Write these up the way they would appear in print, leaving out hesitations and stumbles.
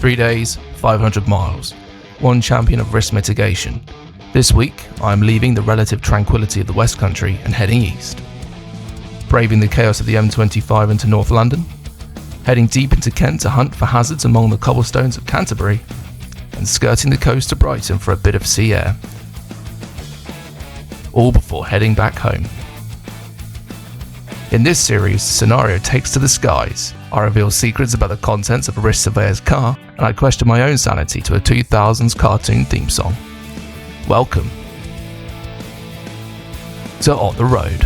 3 days, 500 miles, one champion of risk mitigation. This week, I am leaving the relative tranquility of the West Country and heading east. Braving the chaos of the M25 into North London, heading deep into Kent to hunt for hazards among the cobblestones of Canterbury, and skirting the coast to Brighton for a bit of sea air. All before heading back home. In this series, Scenario takes to the skies. I reveal secrets about the contents of a risk surveyor's car, and I question my own sanity to a 2000s cartoon theme song. Welcome to On the Road.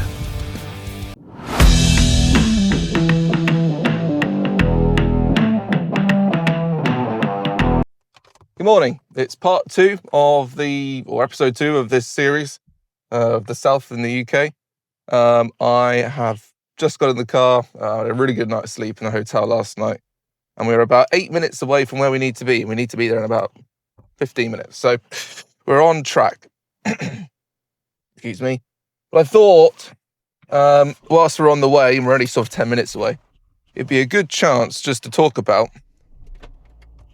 Good morning. It's part 2 of episode 2 of this series of the South in the UK. I have just got in the car. I had a really good night's sleep in a hotel last night, and we were about 8 minutes away from where we need to be. We need to be there in about 15 minutes. So we're on track. Excuse me. But I thought, whilst we're on the way, and we're only sort of 10 minutes away, it'd be a good chance just to talk about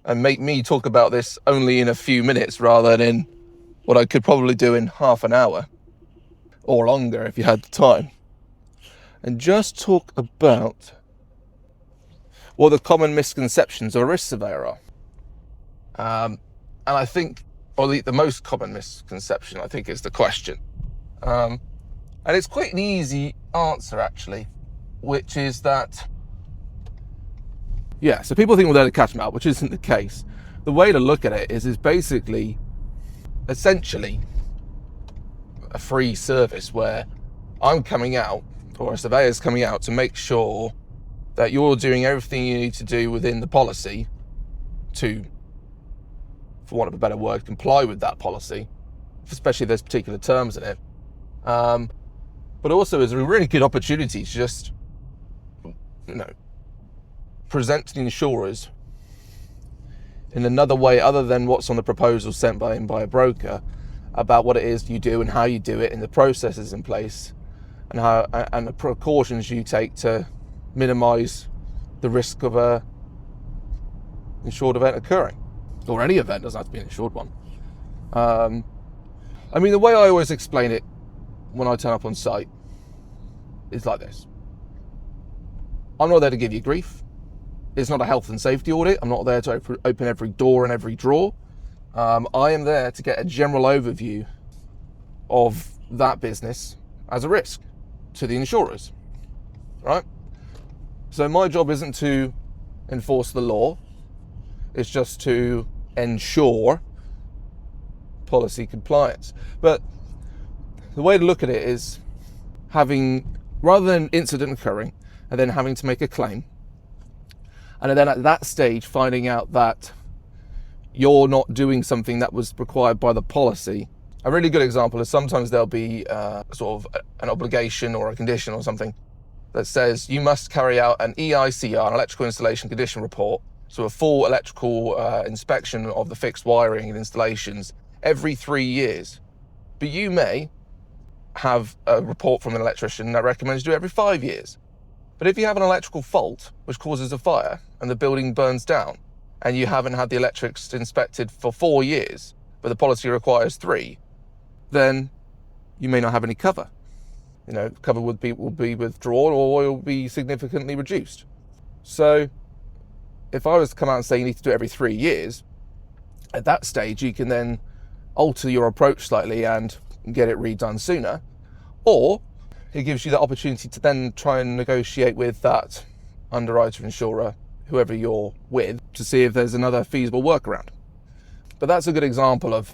and make me talk about this only in a few minutes rather than in what I could probably do in half an hour or longer if you had the time. And just talk about what the common misconceptions of a risk surveyor are. And I think, or the most common misconception, I think, is the question. And it's quite an easy answer, actually, which is that, so people think, well, they're the catch them out, which isn't the case. The way to look at it is basically, essentially, a free service where I'm coming out, or a surveyor's coming out to make sure that you're doing everything you need to do within the policy to, for want of a better word, comply with that policy, especially if there's particular terms in it. But also is a really good opportunity to just, present to the insurers in another way other than what's on the proposal sent by a broker about what it is you do and how you do it and the processes in place and how and the precautions you take to minimize the risk of a insured event occurring, or any event. Doesn't have to be an insured one. The way I always explain it when I turn up on site is like this. I'm not there to give you grief. It's not a health and safety audit. I'm not there to open every door and every drawer. I am there to get a general overview of that business as a risk to the insurers, right? So my job isn't to enforce the law. It's just to ensure policy compliance. But the way to look at it is rather than an incident occurring and then having to make a claim, and then at that stage finding out that you're not doing something that was required by the policy. A really good example is sometimes there'll be sort of an obligation or a condition or something that says you must carry out an EICR, an electrical installation condition report, so a full electrical inspection of the fixed wiring and installations every 3 years. But you may have a report from an electrician that recommends you do it every 5 years. But if you have an electrical fault which causes a fire and the building burns down, and you haven't had the electrics inspected for 4 years, but the policy requires 3, then you may not have any cover. Cover will be withdrawn or it will be significantly reduced. So if I was to come out and say you need to do it every 3 years, at that stage you can then alter your approach slightly and get it redone sooner, or it gives you the opportunity to then try and negotiate with that underwriter, insurer, whoever you're with, to see if there's another feasible workaround. But that's a good example of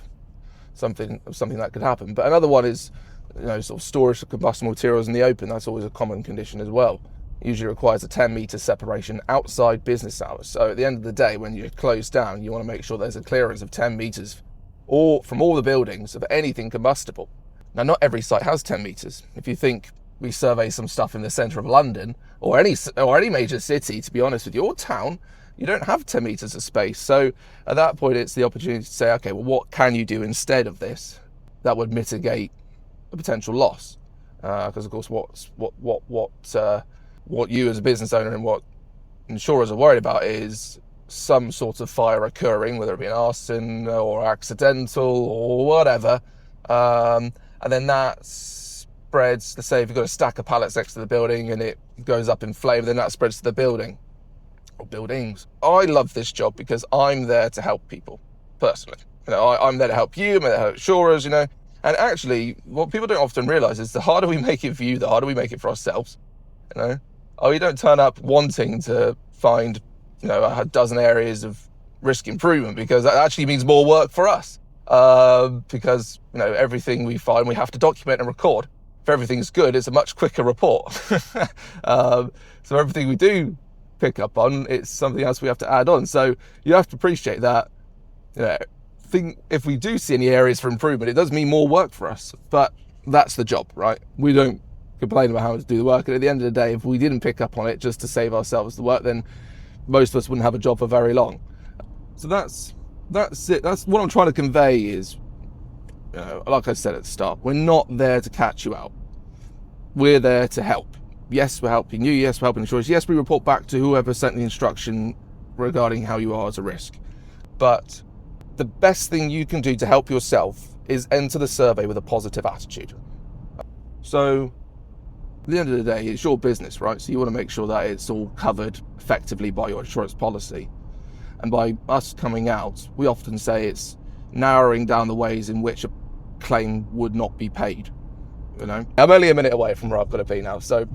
something that could happen. But another one is, sort of storage of combustible materials in the open. That's always a common condition as well. It usually requires a 10-meter separation outside business hours. So at the end of the day, when you're closed down, you want to make sure there's a clearance of 10 meters from all the buildings of anything combustible. Now, not every site has 10 meters. If you think we survey some stuff in the centre of London or any major city, to be honest with you, or town, you don't have 10 meters of space. So at that point, it's the opportunity to say, okay, well, what can you do instead of this that would mitigate a potential loss? Because of course, what you as a business owner and what insurers are worried about is some sort of fire occurring, whether it be an arson or accidental or whatever, and then that spreads. Let's say if you've got a stack of pallets next to the building and it goes up in flame, then that spreads to the building or buildings. I love this job because I'm there to help people personally. I'm there to help you, I'm there to help insurers, and actually what people don't often realize is the harder we make it for you, the harder we make it for ourselves. We don't turn up wanting to find a dozen areas of risk improvement, because that actually means more work for us, because everything we find we have to document and record. If everything's good, it's a much quicker report. So everything we do pick up on, it's something else we have to add on. So you have to appreciate that. If we do see any areas for improvement, it does mean more work for us, but that's the job, right? We don't complain about how to do the work, and at the end of the day, if we didn't pick up on it just to save ourselves the work, then most of us wouldn't have a job for very long. So that's it. That's what I'm trying to convey is, like I said at the start, we're not there to catch you out. We're there to help. Yes, we're helping you. Yes, we're helping insurers. Yes, we report back to whoever sent the instruction regarding how you are as a risk. But the best thing you can do to help yourself is enter the survey with a positive attitude. So at the end of the day, it's your business, right? So you want to make sure that it's all covered effectively by your insurance policy. And by us coming out, we often say it's narrowing down the ways in which a claim would not be paid. I'm only a minute away from where I've got to be now, so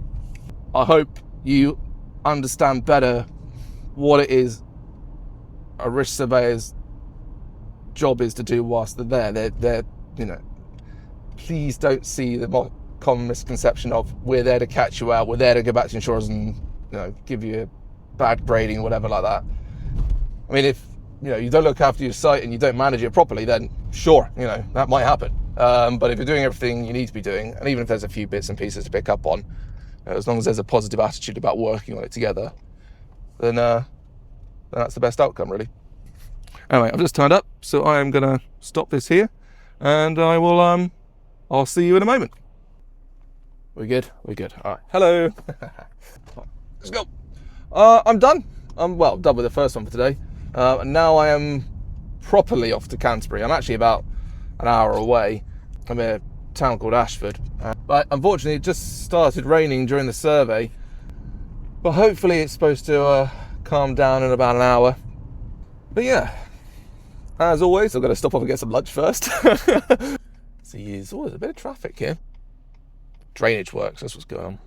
I hope you understand better what it is a risk surveyor's job is to do whilst they're there. They're please don't see the common misconception of we're there to catch you out, we're there to go back to insurers and give you a bad grading or whatever like that. I mean, if you don't look after your site and you don't manage it properly, then sure, that might happen. But if you're doing everything you need to be doing, and even if there's a few bits and pieces to pick up on, as long as there's a positive attitude about working on it together, then that's the best outcome, really. Anyway, I've just turned up, so I am going to stop this here, and I'll see you in a moment. We're good? We're good. All right. Hello. Let's go. I'm done. I'm done with the first one for today. And now I am properly off to Canterbury. I'm actually about an hour away. I'm in a town called Ashford. But unfortunately, it just started raining during the survey. But hopefully it's supposed to calm down in about an hour. But yeah, as always, I've got to stop off and get some lunch first. See, there's always a bit of traffic here. Drainage works, that's what's going on.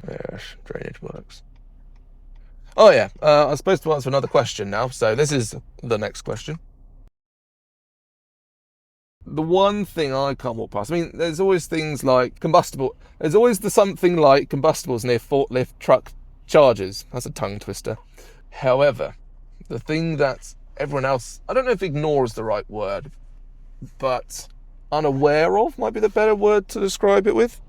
Yes, drainage works. Oh yeah, I'm supposed to answer another question now, so this is the next question. The one thing I can't walk past, there's always things like combustible. There's always something like combustibles near forklift truck chargers. That's a tongue twister. However, the thing that everyone else, I don't know if ignore is the right word, but unaware of might be the better word to describe it with.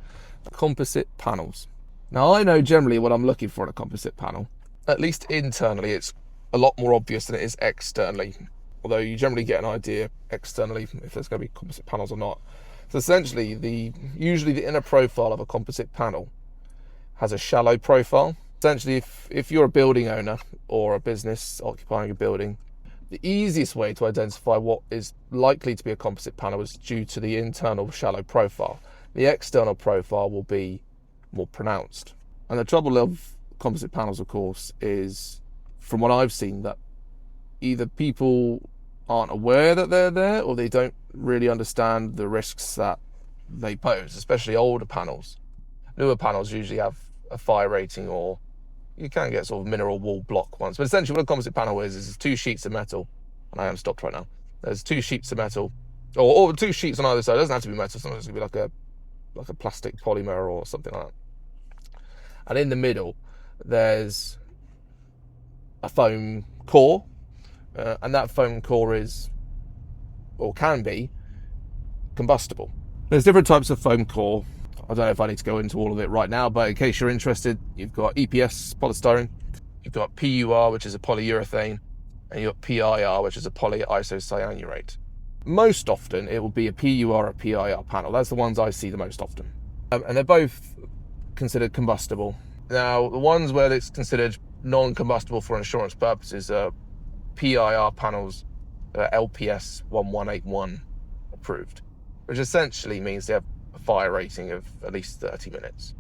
Composite panels. Now, I know generally what I'm looking for in a composite panel. At least internally, it's a lot more obvious than it is externally. Although you generally get an idea externally if there's going to be composite panels or not. So essentially, usually the inner profile of a composite panel has a shallow profile. Essentially, if you're a building owner or a business occupying a building, the easiest way to identify what is likely to be a composite panel is due to the internal shallow profile. The external profile will be more pronounced. And the trouble of composite panels, of course, is, from what I've seen, that either people aren't aware that they're there, or they don't really understand the risks that they pose, especially older panels. Newer panels usually have a fire rating, or you can get sort of mineral wool block ones. But essentially what a composite panel is two sheets of metal, and I am stopped right now. There's two sheets of metal, or two sheets on either side. It doesn't have to be metal, sometimes it can be like a plastic polymer or something like that. And in the middle, there's a foam core, and that foam core is, or can be, combustible. There's different types of foam core. I don't know if I need to go into all of it right now, but in case you're interested, you've got EPS polystyrene, you've got PUR, which is a polyurethane, and you've got PIR, which is a polyisocyanurate. Most often, it will be a PUR or a PIR panel. That's the ones I see the most often. And they're both considered combustible. Now, the ones where it's considered non-combustible for insurance purposes are PIR panels LPS 1181 approved, which essentially means they have a fire rating of at least 30 minutes.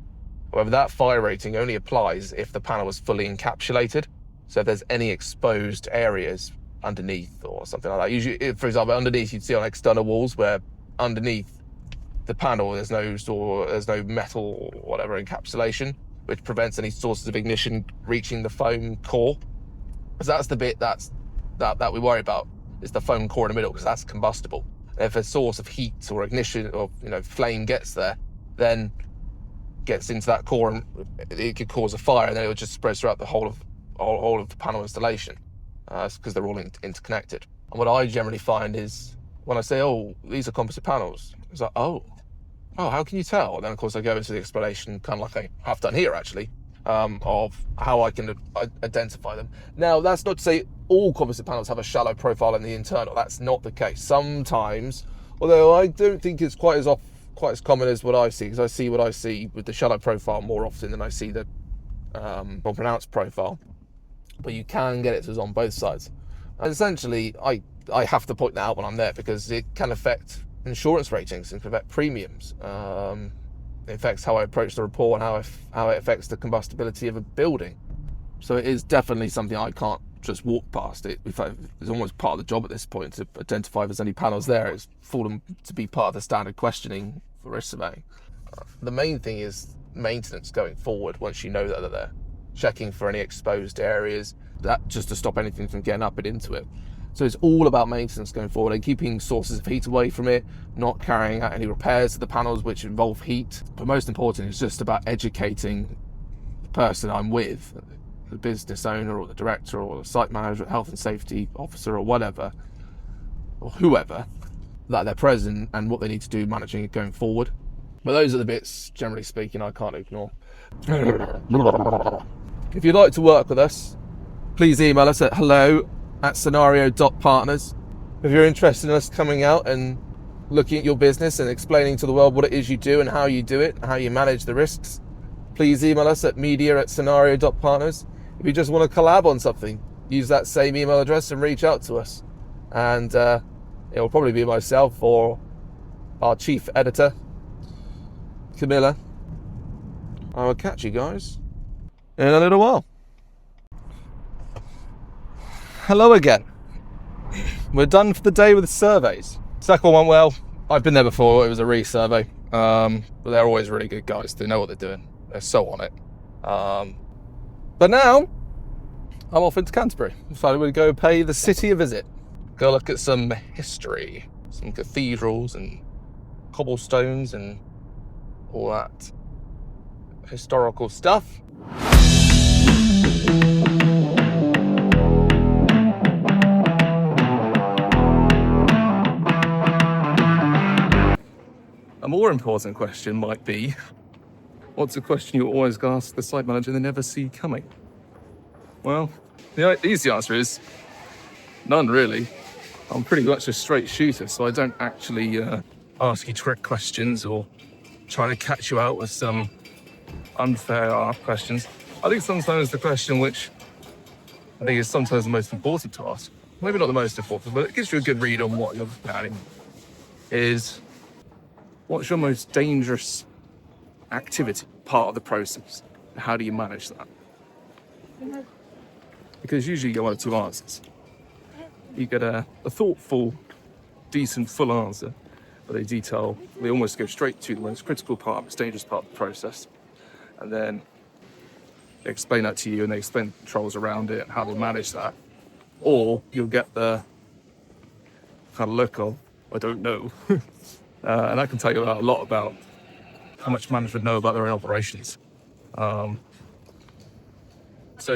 However, that fire rating only applies if the panel is fully encapsulated. So if there's any exposed areas underneath or something like that, usually, for example, underneath you'd see on external walls where underneath the panel there's no metal or whatever encapsulation, which prevents any sources of ignition reaching the foam core. So that's the bit that we worry about, is the foam core in the middle, because that's combustible. If a source of heat or ignition or flame gets there, then gets into that core, and it could cause a fire, and then it would just spread throughout the whole of the panel installation, because they're all interconnected. And what I generally find is when I say, "Oh, these are composite panels," it's like, "Oh, how can you tell?" And then of course I go into the explanation, kind of like I have done here actually, of how I can identify them. Now, that's not to say all composite panels have a shallow profile in the internal. That's not the case. Sometimes, although I don't think it's quite as common as what I see, because I see what I see with the shallow profile more often than I see the more pronounced profile. But you can get it to on both sides. And essentially, I have to point that out when I'm there, because it can affect insurance ratings and can affect premiums. It affects how I approach the report and how it affects the combustibility of a building. So it is definitely something I can't just walk past. It, in fact, it's almost part of the job at this point to identify if there's any panels there. It's fallen to be part of the standard questioning for risk surveying. The main thing is maintenance going forward. Once you know that they're there, checking for any exposed areas, that just to stop anything from getting up and into it. So it's all about maintenance going forward and keeping sources of heat away from it, not carrying out any repairs to the panels which involve heat. But most important, it's just about educating the person I'm with, the business owner or the director or the site manager, health and safety officer or whatever, or whoever, that they're present and what they need to do managing it going forward. But those are the bits, generally speaking, I can't ignore. If you'd like to work with us, please email us at hello@scenario.partners. If you're interested in us coming out and looking at your business and explaining to the world what it is you do and how you do it and how you manage the risks, please email us at media@scenario.partners. If you just want to collab on something, use that same email address and reach out to us. And it will probably be myself or our chief editor, Camilla. I will catch you guys in a little while. Hello again. We're done for the day with the surveys. Second one went well. I've been there before. It was a re-survey. But they're always really good guys. They know what they're doing. They're so on it. But now, I'm off into Canterbury. Decided we'd go pay the city a visit. Go look at some history. Some cathedrals and cobblestones and all that historical stuff. A more important question might be, what's a question you always ask the site manager they never see coming? Well, the easy answer is none, really. I'm pretty much a straight shooter, so I don't actually ask you trick questions or try to catch you out with some unfair questions. I think sometimes the question which I think is sometimes the most important to ask, maybe not the most important, but it gives you a good read on what you're planning, is what's your most dangerous activity, part of the process? How do you manage that? Because usually you get one of two answers. You get a thoughtful, decent, full answer, but they almost go straight to the most critical part, most dangerous part of the process. And then they explain that to you and they explain the controls around it and how they manage that. Or you'll get the kind of look of, I don't know. And I can tell you a lot about how much management know about their own operations. So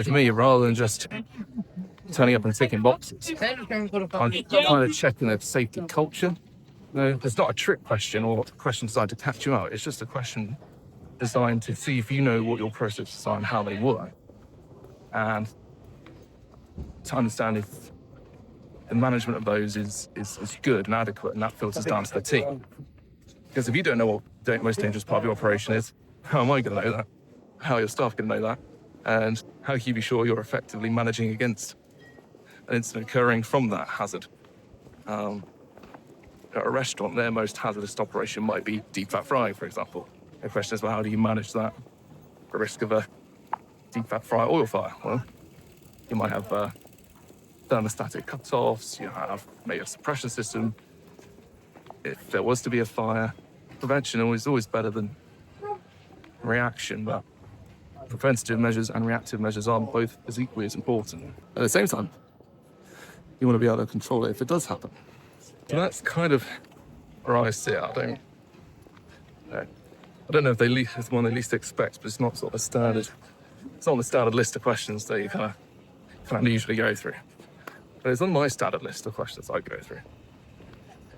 for me, rather than just turning up and ticking boxes, I'm kind of checking the safety culture. There's not a trick question or a question designed to catch you out. It's just a question designed to see if you know what your processes are and how they work, and to understand if the management of those is good and adequate, and that filters down to the team. Because if you don't know what the most dangerous part of your operation is, how am I going to know that? How are your staff going to know that? And how can you be sure you're effectively managing against an incident occurring from that hazard. At a restaurant, their most hazardous operation might be deep fat frying, for example. The question is, well, how do you manage that? The risk of a deep fat fry oil fire. Well, you might have thermostatic cut-offs, you have maybe a suppression system. If there was to be a fire, prevention is always better than reaction, but preventative measures and reactive measures are both as equally as important. At the same time, you want to be able to control it if it does happen. So that's kind of where I sit. I don't know if it's one they least expect, but it's not sort of a standard. It's not on the standard list of questions that you kind of usually go through. But it's on my standard list of questions I go through,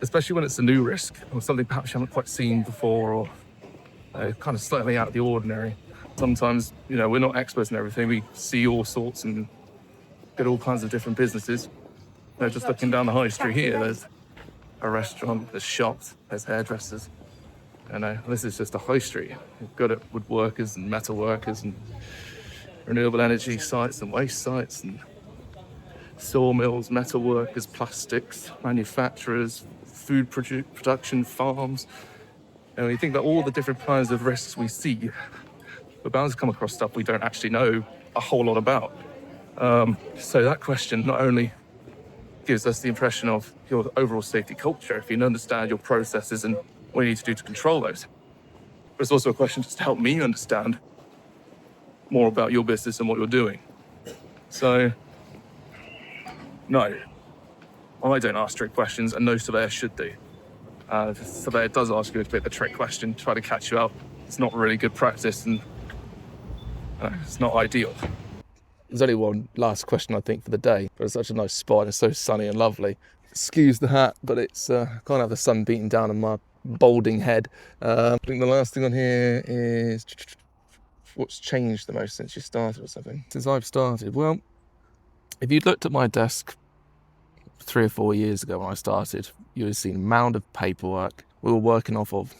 especially when it's a new risk or something perhaps you haven't quite seen before, or kind of slightly out of the ordinary. Sometimes, we're not experts in everything. We see all sorts and get all kinds of different businesses. Just looking down the high street here, there's a restaurant, there's shops, there's hairdressers. This is just a high street. We've got it, woodworkers and metal workers and renewable energy sites and waste sites and sawmills, metal workers, plastics, manufacturers, food production, farms. You think about all the different kinds of risks we see, we're bound to come across stuff we don't actually know a whole lot about. So that question not only gives us the impression of your overall safety culture, if you understand your processes and what you need to do to control those, but it's also a question just to help me understand more about your business and what you're doing. So, no, I don't ask trick questions, and no surveyor should do. If a surveyor does ask you a bit of a trick question, try to catch you out, it's not really good practice, and it's not ideal. There's only one last question, I think, for the day. But it's such a nice spot. It's so sunny and lovely. Excuse the hat, but it's can't have the sun beating down on my balding head. I think the last thing on here is what's changed the most since you started or something. Since I've started, well, if you'd looked at my desk 3 or 4 years ago when I started, you would have seen a mound of paperwork. We were working off of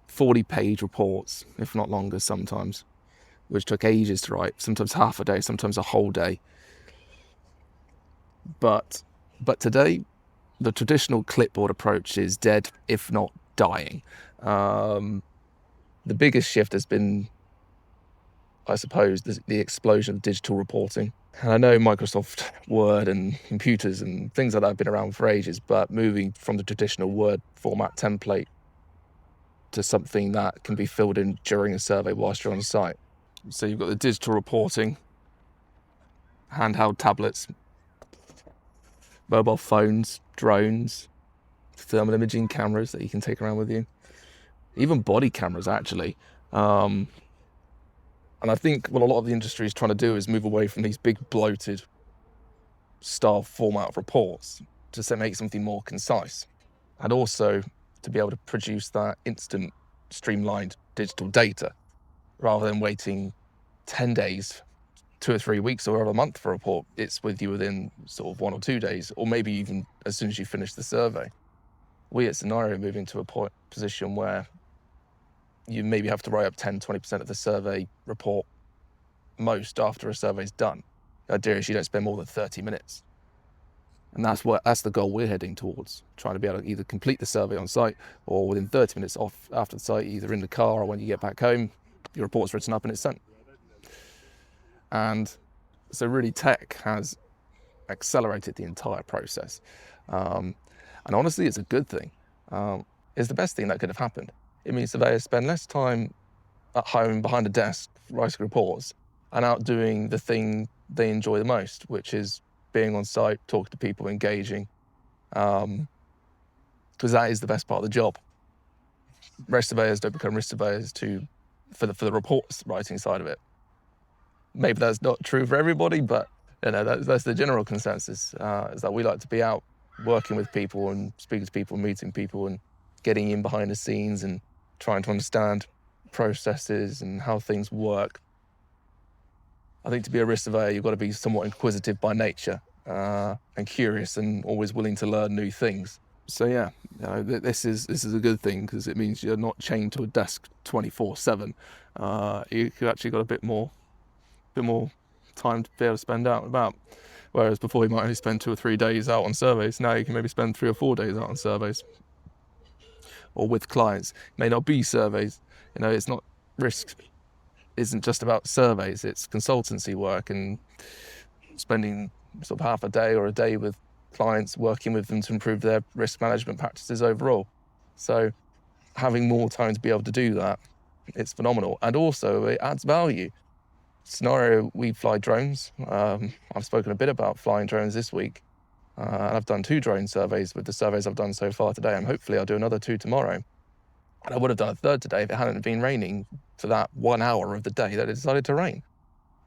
40-page reports, if not longer sometimes, which took ages to write, sometimes half a day, sometimes a whole day. But today, the traditional clipboard approach is dead, if not dying. The biggest shift has been, I suppose, the explosion of digital reporting. And I know Microsoft Word and computers and things like that have been around for ages, but moving from the traditional Word format template to something that can be filled in during a survey whilst you're on site. So you've got the digital reporting, handheld tablets, mobile phones, drones, thermal imaging cameras that you can take around with you, even body cameras actually. And I think what a lot of the industry is trying to do is move away from these big bloated style format of reports to make something more concise, and also to be able to produce that instant streamlined digital data rather than waiting 10 days, 2 or 3 weeks or a month for a report. It's with you within sort of 1 or 2 days, or maybe even as soon as you finish the survey. We at Scenario moving to a position where you maybe have to write up 10-20% of the survey report most after a survey's done. The idea is you don't spend more than 30 minutes. And that's the goal we're heading towards, trying to be able to either complete the survey on site or within 30 minutes off after the site, either in the car or when you get back home, your report's written up and it's sent. And so really tech has accelerated the entire process. And honestly, it's a good thing. It's the best thing that could have happened. It means surveyors spend less time at home behind a desk writing reports and out doing the thing they enjoy the most, which is being on site, talking to people, engaging, because that is the best part of the job. Risk surveyors don't become risk surveyors for the reports writing side of it. Maybe that's not true for everybody, but that's the general consensus, is that we like to be out working with people and speaking to people, meeting people and getting in behind the scenes and trying to understand processes and how things work. I think to be a risk surveyor, you've got to be somewhat inquisitive by nature, and curious and always willing to learn new things. So yeah, this is a good thing because it means you're not chained to a desk 24/7. You've actually got a bit more time to be able to spend out and about. Whereas before you might only spend 2 or 3 days out on surveys. Now you can maybe spend 3 or 4 days out on surveys. Or with clients. It may not be surveys. It's not risk isn't just about surveys, it's consultancy work and spending sort of half a day or a day with clients, working with them to improve their risk management practices overall. So having more time to be able to do that, it's phenomenal. And also it adds value. Scenario, we fly drones. I've spoken a bit about flying drones this week. And I've done 2 drone surveys with the surveys I've done so far today, and hopefully I'll do another 2 tomorrow. And I would have done a 3rd today if it hadn't been raining for that 1 hour of the day that it decided to rain.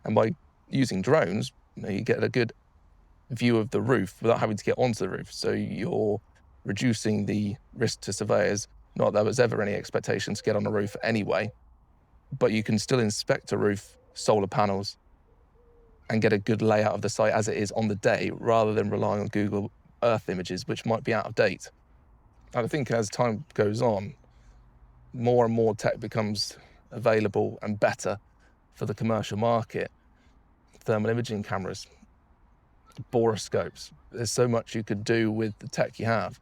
And by using drones, you get a good view of the roof without having to get onto the roof. So you're reducing the risk to surveyors. Not that there was ever any expectation to get on a roof anyway, but you can still inspect a roof, solar panels, and get a good layout of the site as it is on the day, rather than relying on Google Earth images, which might be out of date. And I think as time goes on, more and more tech becomes available and better for the commercial market. Thermal imaging cameras, boroscopes. There's so much you could do with the tech you have.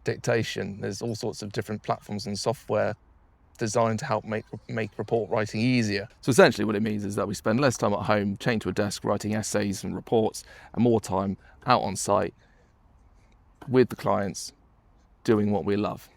Dictation, there's all sorts of different platforms and software designed to help make report writing easier. So essentially what it means is that we spend less time at home, chained to a desk, writing essays and reports, and more time out on site with the clients, doing what we love.